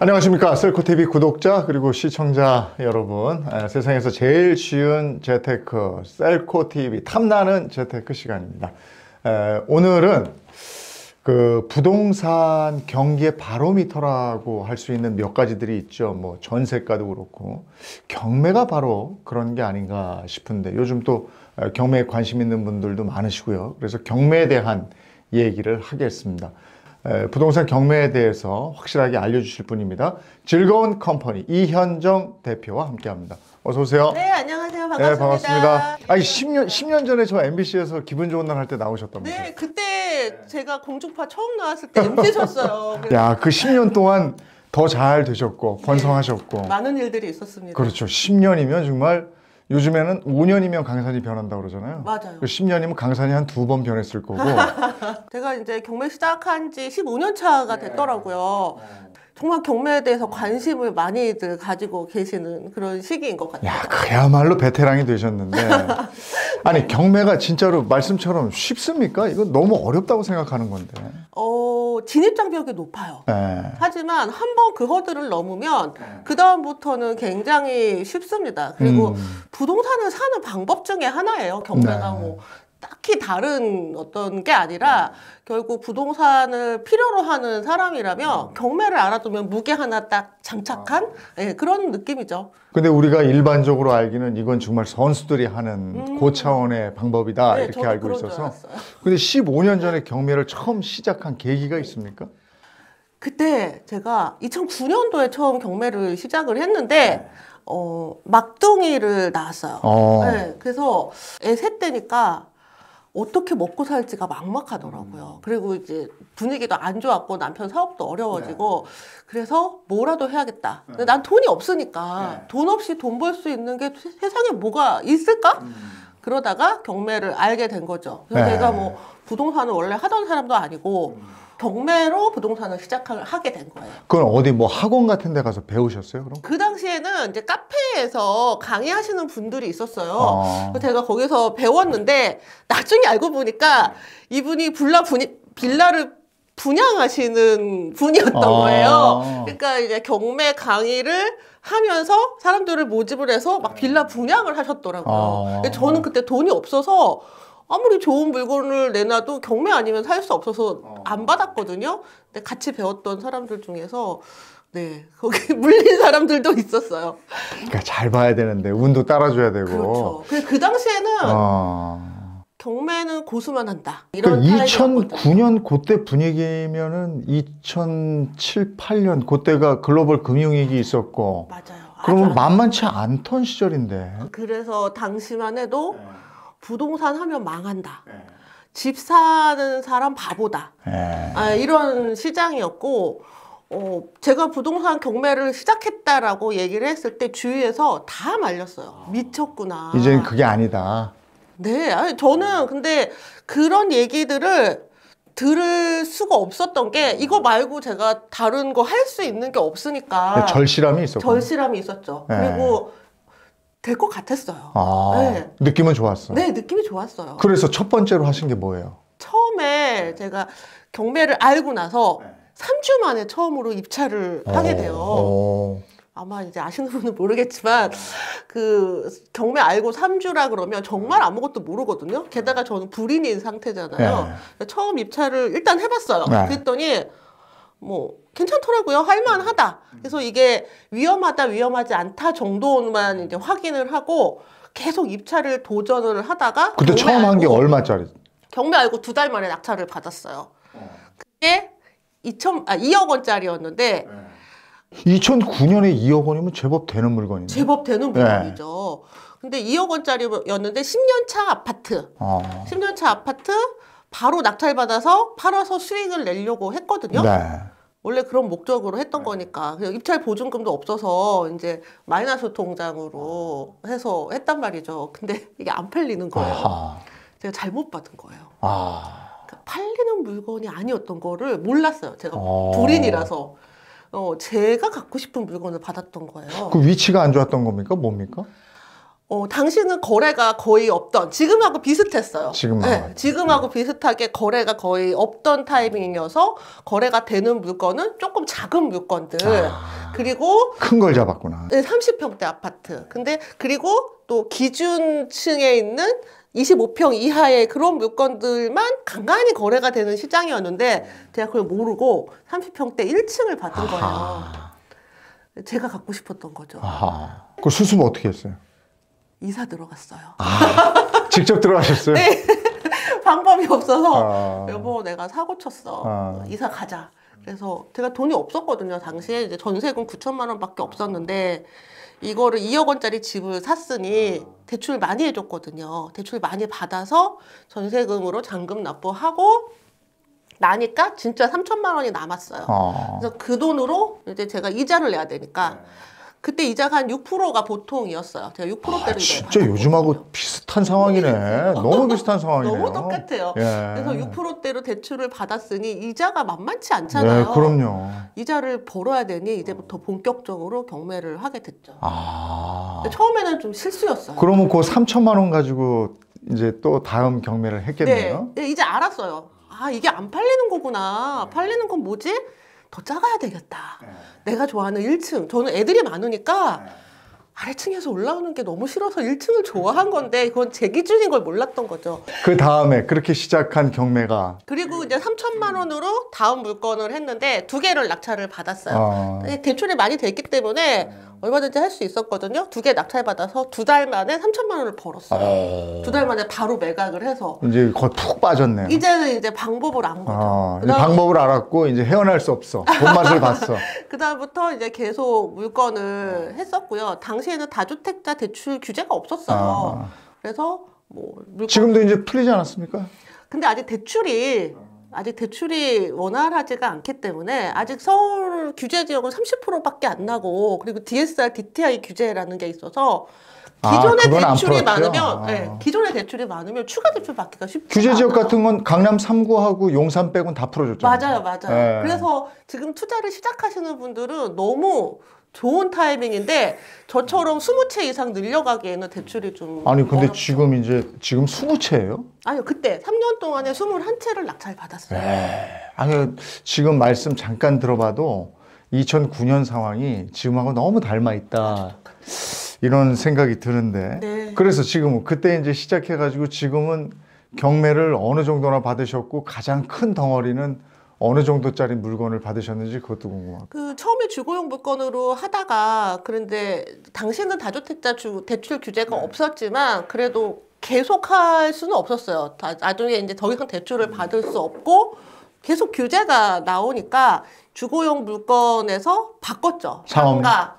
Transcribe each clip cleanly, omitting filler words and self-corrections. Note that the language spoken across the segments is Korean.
안녕하십니까. 셀코TV 구독자 그리고 시청자 여러분, 세상에서 제일 쉬운 재테크 셀코TV 탐나는 재테크 시간입니다. 오늘은 그 부동산 경기의 바로미터라고 할 수 있는 몇 가지들이 있죠. 뭐 전세가도 그렇고 경매가 바로 그런 게 아닌가 싶은데, 요즘 또 경매에 관심 있는 분들도 많으시고요. 그래서 경매에 대한 얘기를 하겠습니다. 부동산 경매에 대해서 확실하게 알려주실 분입니다. 즐거운 컴퍼니 이현정 대표와 함께합니다. 어서 오세요. 네, 안녕하세요. 반갑습니다. 네, 반갑습니다. 아니 10년 전에 저 MBC에서 기분 좋은 날 할 때 나오셨다면서요? 네, 그때 제가 공중파 처음 나왔을 때 MC셨어요. 야, 그 10년 동안 더 잘 되셨고 번성하셨고 많은 일들이 있었습니다. 그렇죠. 10년이면 정말, 요즘에는 5년이면 강산이 변한다고 그러잖아요. 맞아요. 10년이면 강산이 한 2번 변했을 거고. 제가 이제 경매 시작한 지 15년 차가 됐더라고요. 정말 경매에 대해서 관심을 많이들 가지고 계시는 그런 시기인 것 같아요. 야, 그야말로 베테랑이 되셨는데. 아니, 경매가 진짜로 말씀처럼 쉽습니까? 이거 너무 어렵다고 생각하는 건데. 진입장벽이 높아요. 네. 하지만 한번 그 허들을 넘으면 그 다음부터는 굉장히 쉽습니다. 그리고 부동산을 사는 방법 중에 하나예요. 경매가 네. 뭐 딱히 다른 어떤 게 아니라 결국 부동산을 필요로 하는 사람이라면 경매를 알아두면 무게 하나 딱 장착한 그런 느낌이죠. 근데 우리가 일반적으로 알기는 이건 정말 선수들이 하는 고차원의 방법이다, 네, 이렇게 저도 알고 그런 줄 있어서. 알았어요. 근데 15년 전에 경매를 처음 시작한 계기가 있습니까? 그때 제가 2009년도에 처음 경매를 시작을 했는데 막둥이를 낳았어요. 네, 그래서 애 셋 때니까 어떻게 먹고 살지가 막막하더라고요. 그리고 이제 분위기도 안 좋았고 남편 사업도 어려워지고 그래서 뭐라도 해야겠다. 근데 난 돈이 없으니까 돈 없이 돈 벌 수 있는 게 세상에 뭐가 있을까? 그러다가 경매를 알게 된 거죠. 그래서 제가 뭐 부동산을 원래 하던 사람도 아니고 경매로 부동산을 하게 된 거예요. 그건 어디 뭐 학원 같은 데 가서 배우셨어요, 그럼? 그 당시에는 이제 카페에서 강의하시는 분들이 있었어요. 그래서 제가 거기서 배웠는데 나중에 알고 보니까 이분이 빌라를 분양하시는 분이었던 거예요. 그러니까 이제 경매 강의를 하면서 사람들을 모집을 해서 막 빌라 분양을 하셨더라고요. 근데 저는 그때 돈이 없어서 아무리 좋은 물건을 내놔도 경매 아니면 살 수 없어서 안 받았거든요. 근데 같이 배웠던 사람들 중에서 거기 물린 사람들도 있었어요. 그러니까 잘 봐야 되는데 운도 따라줘야 되고. 그렇죠. 그 당시에는 경매는 고수만 한다. 이런 그러니까 2009년 그때 분위기면은 2007, 8년 그때가 글로벌 금융위기 있었고. 맞아요. 그러면 만만치 않던 시절인데. 그래서 당시만 해도 부동산 하면 망한다. 집 사는 사람 바보다. 이런 시장이었고, 제가 부동산 경매를 시작했다라고 얘기를 했을 때 주위에서 다 말렸어요. 미쳤구나. 이제는 그게 아니다. 네, 아니, 저는 근데 그런 얘기들을 들을 수가 없었던 게 이거 말고 제가 다른 거 할 수 있는 게 없으니까. 절실함이 있었고. 절실함이 있었죠. 그리고 될 것 같았어요. 느낌은 좋았어. 네, 느낌이 좋았어요. 그래서 첫 번째로 하신 게 뭐예요? 처음에 제가 경매를 알고 나서 3주 만에 처음으로 입찰을 하게 돼요. 아마 이제 아시는 분은 모르겠지만 그 경매 알고 3주라 그러면 정말 아무것도 모르거든요. 게다가 저는 불인인 상태잖아요. 처음 입찰을 일단 해봤어요. 그랬더니 뭐 괜찮더라고요. 할만하다. 그래서 이게 위험하다, 위험하지 않다 정도만 이제 확인을 하고 계속 입찰을 도전을 하다가 그때 처음 한 게 얼마짜리? 경매 알고 2달 만에 낙찰을 받았어요. 그게 2억 원짜리였는데 2009년에 2억 원이면 제법 되는 물건이네. 제법 되는 물건이죠. 근데 2억 원짜리였는데 10년 차 아파트. 10년 차 아파트 바로 낙찰받아서 팔아서 수익을 내려고 했거든요. 원래 그런 목적으로 했던 거니까. 입찰 보증금도 없어서 이제 마이너스 통장으로 해서 했단 말이죠. 근데 이게 안 팔리는 거예요. 제가 잘못 받은 거예요. 그러니까 팔리는 물건이 아니었던 거를 몰랐어요. 제가 불인이라서. 제가 갖고 싶은 물건을 받았던 거예요. 그 위치가 안 좋았던 겁니까? 뭡니까? 당시는 거래가 거의 없던, 지금하고 비슷했어요. 지금하고. 지금하고 비슷하게 거래가 거의 없던 타이밍이어서 거래가 되는 물건은 조금 작은 물건들. 그리고 큰 걸 잡았구나. 30평대 아파트. 근데 그리고 또 기준층에 있는 25평 이하의 그런 물건들만 간간히 거래가 되는 시장이었는데 제가 그걸 모르고 30평대 1층을 받은 거예요. 제가 갖고 싶었던 거죠. 그 수습 어떻게 했어요? 이사 들어갔어요. 직접 들어가셨어요? 네. 방법이 없어서 여보 내가 사고 쳤어. 이사 가자. 그래서 제가 돈이 없었거든요. 당시에 이제 전세금 9천만 원밖에 없었는데 이거를 2억 원짜리 집을 샀으니 대출 많이 해줬거든요. 대출 많이 받아서 전세금으로 잔금 납부하고 나니까 진짜 3천만 원이 남았어요. 그래서 그 돈으로 이제 제가 이자를 내야 되니까 그때 이자가 한 6%가 보통이었어요. 제가 6%대를 진짜 요즘하고 비슷한 상황이네. 너무 비슷한 상황이네요. 너무 똑같아요. 예. 그래서 6%대로 대출을 받았으니 이자가 만만치 않잖아요. 네, 그럼요. 이자를 벌어야 되니 이제부터 본격적으로 경매를 하게 됐죠. 근데 처음에는 좀 실수였어요. 그러면 그 3천만 원 가지고 이제 또 다음 경매를 했겠네요. 네, 이제 알았어요. 이게 안 팔리는 거구나. 팔리는 건 뭐지? 더 작아야 되겠다. 내가 좋아하는 1층. 저는 애들이 많으니까 아래층에서 올라오는 게 너무 싫어서 1층을 좋아한 건데 그건 제 기준인 걸 몰랐던 거죠. 그 다음에 그렇게 시작한 경매가 그리고 이제 3천만 원으로 다음 물건을 했는데 2개를 낙찰을 받았어요. 대출이 많이 됐기 때문에 얼마든지 할 수 있었거든요. 2개 낙찰 받아서 2달 만에 3천만 원을 벌었어요. 2달 만에 바로 매각을 해서 이제 거의 푹 빠졌네요. 이제는 이제 방법을 안 거죠. 이제 방법을 알았고 이제 헤어날 수 없어. 본맛을 봤어. 그다음부터 이제 계속 물건을 했었고요. 당시에는 다주택자 대출 규제가 없었어요. 그래서 뭐 물건... 지금도 이제 풀리지 않았습니까? 근데 아직 대출이 원활하지가 않기 때문에 아직 서울 규제 지역은 30%밖에 안 나고 그리고 DSR, DTI 규제라는 게 있어서 기존의 대출이 많으면 기존의 대출이 많으면 추가 대출 받기가 쉽지 규제 지역 않아요. 같은 건 강남 3구하고 용산 빼곤 다 풀어줬잖아요. 맞아요. 그래서 지금 투자를 시작하시는 분들은 너무 좋은 타이밍인데 저처럼 20채 이상 늘려가기에는 대출이 좀 아니 근데 어렵죠. 지금 20채예요? 아니요. 그때 3년 동안에 21채를 낙찰 받았어요. 아니 지금 말씀 잠깐 들어봐도 2009년 상황이 지금하고 너무 닮아 있다. 이런 생각이 드는데. 네. 그래서 지금은 그때 이제 시작해가지고 지금은 경매를 어느 정도나 받으셨고 가장 큰 덩어리는 어느 정도짜리 물건을 받으셨는지 그것도 궁금하고. 처음에 주거용 물건으로 하다가 그런데 당시는 다주택자 대출 규제가 없었지만 그래도 계속할 수는 없었어요. 나중에 이제 더 이상 대출을 받을 수 없고 계속 규제가 나오니까 주거용 물건에서 바꿨죠. 상가,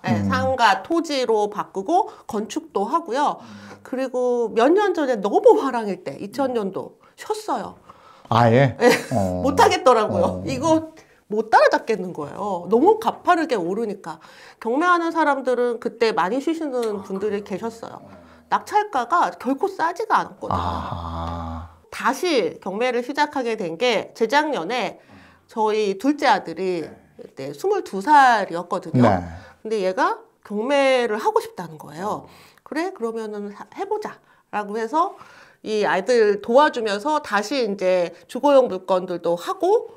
토지로 바꾸고 건축도 하고요. 그리고 몇 년 전에 너무 화랑일 때 2000년도 쉬었어요. 아예? 네. 못 하겠더라고요. 이거 못 따라잡겠는 거예요. 너무 가파르게 오르니까. 경매하는 사람들은 그때 많이 쉬시는 분들이 계셨어요. 낙찰가가 결코 싸지가 않았거든요. 다시 경매를 시작하게 된 게 재작년에 저희 둘째 아들이 그때 22살이었거든요. 근데 얘가 경매를 하고 싶다는 거예요. 그래? 그러면은 해보자. 라고 해서 이 아이들 도와주면서 다시 이제 주거용 물건들도 하고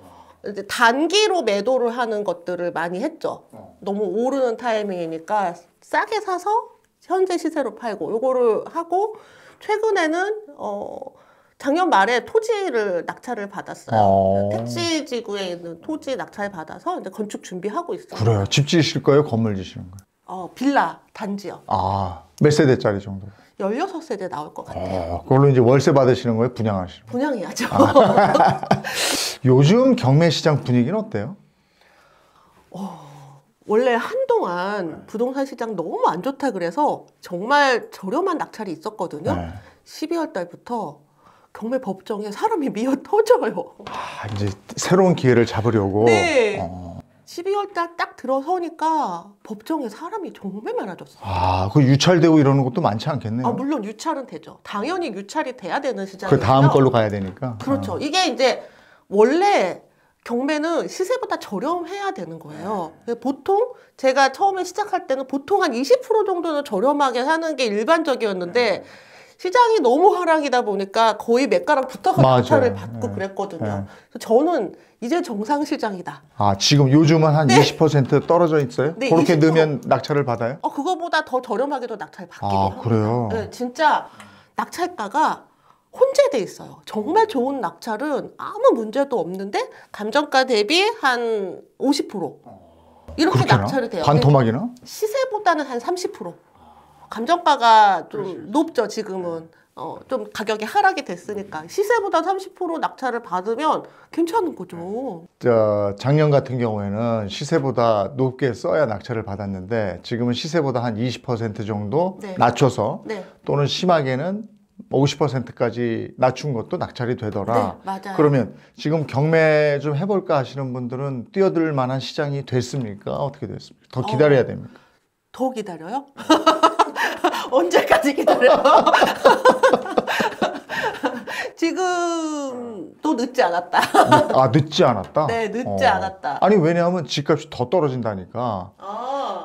이제 단기로 매도를 하는 것들을 많이 했죠. 너무 오르는 타이밍이니까 싸게 사서 현재 시세로 팔고 요거를 하고 최근에는 작년 말에 토지를 낙찰을 받았어요. 택지지구에 있는 토지 낙찰 받아서 이제 건축 준비하고 있어요. 그래요? 집 지으실 거예요? 건물 지시는 거예요? 빌라 단지요. 몇 세대짜리 정도? 16세대 나올 것 같아요. 그걸로 이제 월세 받으시는 거예요? 분양하시는 거예요? 분양해야죠. 요즘 경매 시장 분위기는 어때요? 원래 한동안 부동산 시장 너무 안 좋다 그래서 정말 저렴한 낙찰이 있었거든요. 12월 달부터 경매 법정에 사람이 미어 터져요. 이제 새로운 기회를 잡으려고. 12월 달 딱 들어서니까 법정에 사람이 정말 많아졌어요. 그 유찰되고 이러는 것도 많지 않겠네요. 물론 유찰은 되죠. 당연히 유찰이 돼야 되는 시장이에요. 그 다음 걸로 가야 되니까. 그렇죠. 이게 이제 원래 경매는 시세보다 저렴해야 되는 거예요. 보통 제가 처음에 시작할 때는 보통 한 20% 정도는 저렴하게 하는 게 일반적이었는데 시장이 너무 하락이다 보니까 거의 매가랑 붙어서 낙찰을 받고 그랬거든요. 그래서 저는 이제 정상 시장이다. 아, 지금 요즘은 한 20% 떨어져 있어요? 네, 그렇게 20%. 넣으면 낙찰을 받아요? 그거보다 더 저렴하게도 낙찰 받기도 아, 합니다. 그래요? 네, 진짜 낙찰가가 혼재돼 있어요. 정말 좋은 낙찰은 아무 문제도 없는데 감정가 대비 한 50% 이렇게 그렇게나? 낙찰이 돼요. 반토막이나? 시세보다는 한 30%. 감정가가 좀 높죠, 지금은. 좀 가격이 하락이 됐으니까. 시세보다 30% 낙찰을 받으면 괜찮은 거죠. 작년 같은 경우에는 시세보다 높게 써야 낙찰을 받았는데 지금은 시세보다 한 20% 정도 네. 낮춰서 네. 또는 심하게는 50%까지 낮춘 것도 낙찰이 되더라. 네, 맞아요. 그러면 지금 경매 좀 해볼까 하시는 분들은 뛰어들 만한 시장이 됐습니까? 어떻게 됐습니까? 더 기다려야 됩니까? 더 기다려요? 언제까지 기다려요? 지금도 늦지 않았다. 아, 늦지 않았다? 네, 늦지 않았다. 아니, 왜냐하면 집값이 더 떨어진다니까.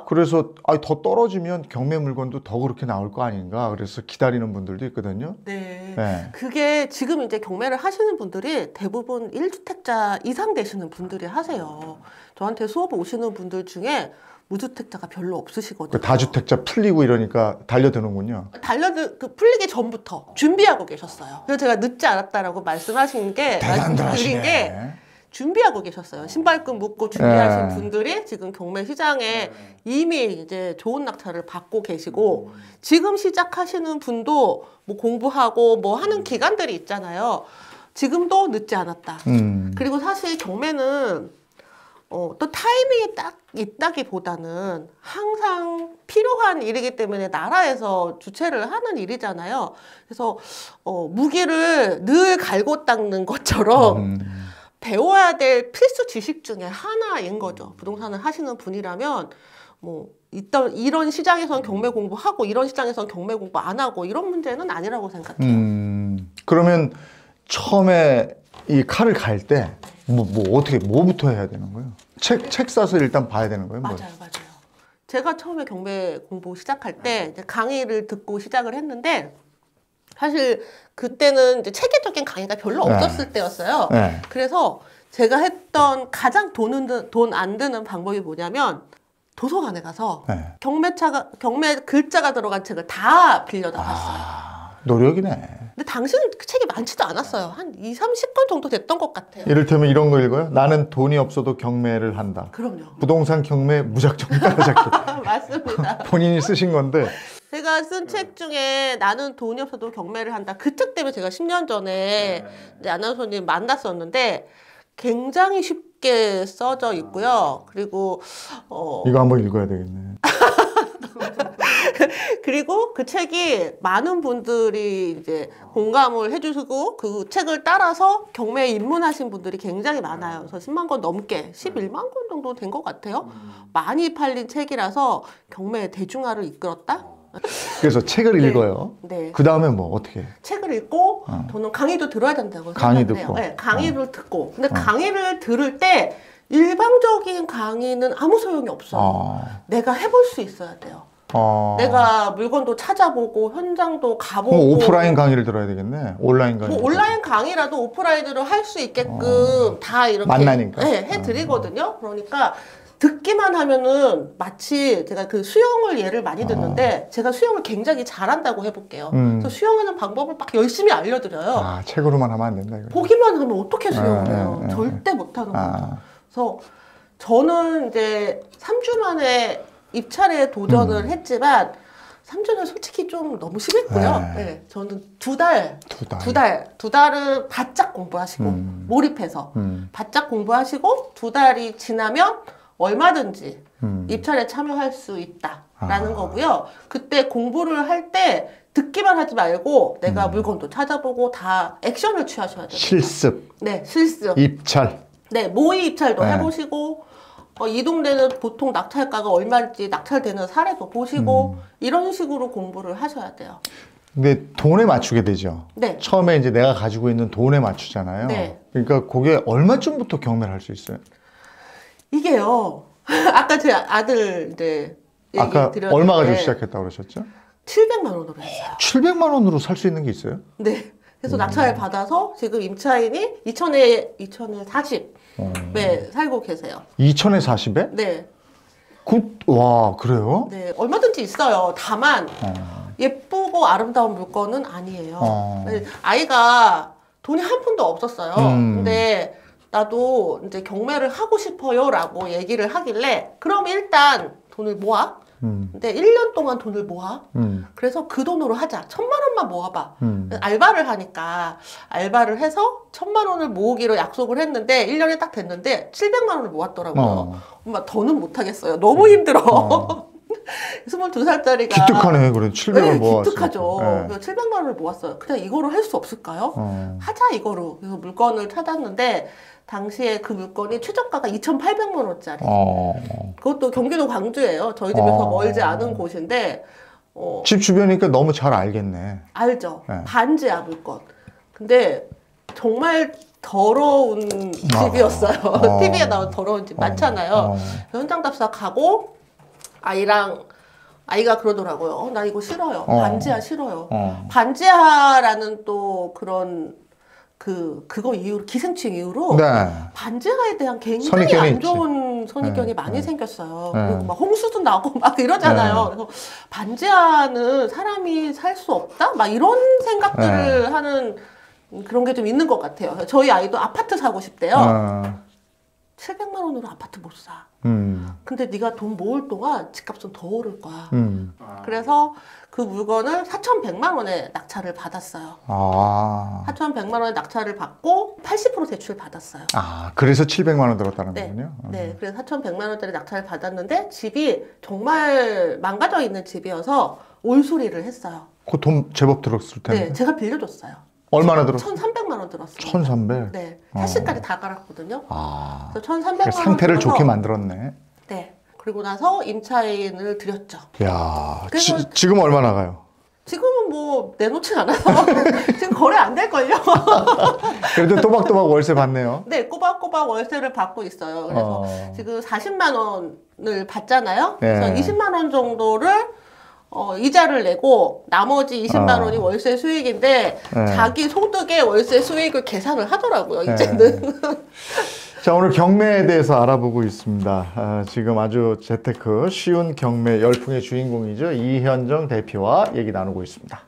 그래서 더 떨어지면 경매 물건도 더 그렇게 나올 거 아닌가. 그래서 기다리는 분들도 있거든요. 네. 네. 그게 지금 이제 경매를 하시는 분들이 대부분 1주택자 이상 되시는 분들이 하세요. 저한테 수업 오시는 분들 중에 무주택자가 별로 없으시거든요. 그 다주택자 풀리고 이러니까 달려드는군요. 풀리기 전부터 준비하고 계셨어요. 그래서 제가 늦지 않았다라고 말씀하신 게 대단하시네. 게 준비하고 계셨어요. 신발끈 묶고 준비하신 분들이 지금 경매 시장에 이미 이제 좋은 낙찰을 받고 계시고 지금 시작하시는 분도 뭐 공부하고 뭐 하는 기간들이 있잖아요. 지금도 늦지 않았다. 그리고 사실 경매는 또 타이밍이 딱 있다기보다는 항상 필요한 일이기 때문에 나라에서 주최를 하는 일이잖아요. 그래서 무기를 늘 갈고 닦는 것처럼 배워야 될 필수 지식 중에 하나인 거죠. 부동산을 하시는 분이라면 뭐 이런 시장에서는 경매 공부하고 이런 시장에서는 경매 공부 안 하고 이런 문제는 아니라고 생각해요. 그러면 처음에 이 칼을 갈 때 어떻게 뭐부터 해야 되는 거예요? 책 사서 일단 봐야 되는 거예요? 맞아요. 제가 처음에 경매 공부 시작할 때 이제 강의를 듣고 시작을 했는데 사실 그때는 이제 체계적인 강의가 별로 없었을 때였어요. 네. 그래서 제가 했던 가장 돈 안 드는 방법이 뭐냐면 도서관에 가서 경매 글자가 들어간 책을 다 빌려다 봤어요. 노력이네. 근데 당시는 그 책이 많지도 않았어요. 한 30권 정도 됐던 것 같아요. 이를테면 이런 거 읽어요? 나는 돈이 없어도 경매를 한다. 그럼요. 부동산 경매 무작정 따라잡기. 맞습니다. 본인이 쓰신 건데. 제가 쓴 책 중에 나는 돈이 없어도 경매를 한다. 그 책 때문에 제가 10년 전에 이제 아나운서님 만났었는데 굉장히 쉽게 써져 있고요. 그리고 이거 한번 읽어야 되겠네. 그리고 그 책이 많은 분들이 이제 공감을 해주시고 그 책을 따라서 경매에 입문하신 분들이 굉장히 많아요. 그래서 10만 권 넘게 11만 권 정도 된 것 같아요. 많이 팔린 책이라서 경매의 대중화를 이끌었다. 그래서 책을 읽어요. 네. 그 다음에 뭐 어떻게? 책을 읽고 저는 강의도 들어야 된다고 강의 생각해요. 듣고. 네, 강의를 듣고. 근데 강의를 들을 때 일방적인 강의는 아무 소용이 없어요. 내가 해볼 수 있어야 돼요. 내가 물건도 찾아보고 현장도 가보고. 오프라인 강의를 들어야 되겠네. 온라인 강의. 뭐 온라인 강의라도 오프라인으로 할 수 있게끔 다 이렇게 만나니까. 네, 해드리거든요. 그러니까 듣기만 하면은 마치 제가 그 수영을 예를 많이 듣는데 제가 수영을 굉장히 잘한다고 해볼게요. 그래서 수영하는 방법을 막 열심히 알려드려요. 책으로만 하면 안 된다. 이거. 보기만 하면 어떻게 수영을 해요? 절대 못하는 거죠. 그래서 저는 이제 3주 만에 입찰에 도전을 했지만 3주는 솔직히 좀 너무 심했고요. 네, 저는 두 달은 바짝 공부하시고 몰입해서 바짝 공부하시고 2달이 지나면 얼마든지 입찰에 참여할 수 있다라는 거고요. 그때 공부를 할 때 듣기만 하지 말고 내가 물건도 찾아보고 다 액션을 취하셔야 돼요. 실습. 네, 실습. 입찰. 네, 모의 입찰도 해보시고 이 동네는 보통 낙찰가가 얼마인지 낙찰되는 사례도 보시고 이런 식으로 공부를 하셔야 돼요. 근데 돈에 맞추게 되죠. 네. 처음에 이제 내가 가지고 있는 돈에 맞추잖아요. 네. 그러니까 그게 얼마쯤부터 경매를 할 수 있어요? 이게요. 아까 제 아들 이제 얘기 아까 드렸는데 얼마 가지고 시작했다고 그러셨죠? 700만 원으로 했어요. 700만 원으로 살 수 있는 게 있어요? 네. 그래서 낙찰을 받아서 지금 임차인이 2천에 40에 살고 계세요. 2천에 40에? 네. 와, 그래요? 네. 얼마든지 있어요. 다만 예쁘고 아름다운 물건은 아니에요. 네, 아이가 돈이 한 푼도 없었어요. 근데 나도 이제 경매를 하고 싶어요라고 얘기를 하길래 그럼 일단 돈을 모아. 근데 1년 동안 돈을 모아. 그래서 그 돈으로 하자. 1,000만 원만 모아봐. 알바를 하니까 알바를 해서 1,000만 원을 모으기로 약속을 했는데 1년이 딱 됐는데 700만 원을 모았더라고요. 엄마 더는 못하겠어요. 너무 힘들어. 22살짜리가 기특하네. 그래 700을 네, 모았어요. 기특하죠. 네. 그래서 700만 원을 모았어요. 그냥 이거로 할 수 없을까요? 하자 이거로. 그래서 물건을 찾았는데 당시에 그 물건이 최저가가 2,800만 원짜리. 그것도 경기도 광주예요. 저희 집에서 멀지 않은 곳인데 집 주변이니까 너무 잘 알겠네. 알죠. 네. 반지하 물건. 근데 정말 더러운 집이었어요. TV에 나온 더러운 집 많잖아요. 현장 답사 가고 아이가 그러더라고요. 나 이거 싫어요. 반지하 싫어요. 반지하라는 또 그런 그거 이후로 기생충 이후로 네. 반지하에 대한 굉장히 선입견이 안 좋은 선입견이 네, 많이 네. 생겼어요. 네. 그리고 막 홍수도 나고 막 이러잖아요. 네. 그래서 반지하는 사람이 살 수 없다? 막 이런 생각들을 하는 그런 게 좀 있는 것 같아요. 저희 아이도 아파트 사고 싶대요. 700만 원으로 아파트 못 사. 근데 네가 돈 모을 동안 집값은 더 오를 거야. 그래서 그 물건을 4,100만 원에 낙찰을 받았어요. 4,100만 원에 낙찰을 받고 80% 대출 받았어요. 그래서 700만 원 들었다는 네. 거군요. 네, 그래서 4,100만 원짜리 낙찰을 받았는데 집이 정말 망가져 있는 집이어서 올수리를 했어요. 그 돈 제법 들었을 텐데. 네, 제가 빌려줬어요. 얼마나 들었어요? 1,300만 원 들었어요. 1,300? 네, 사실까지 다 깔았거든요. 그래서 1,300만 원 상태를 들어서 좋게 만들었네. 네. 그리고 나서 임차인을 드렸죠. 야, 그래서 지금 얼마 나가요? 지금은 뭐 내놓진 않아서 지금 거래 안 될걸요? 그래도 또박또박 월세 받네요. 네, 꼬박꼬박 월세를 받고 있어요. 그래서 지금 40만 원을 받잖아요. 그래서 20만 원 정도를 이자를 내고 나머지 20만 원이 월세 수익인데 자기 소득의 월세 수익을 계산을 하더라고요, 이제는. 자, 오늘 경매에 대해서 알아보고 있습니다. 지금 아주 재테크 쉬운 경매 열풍의 주인공이죠. 이현정 대표와 얘기 나누고 있습니다.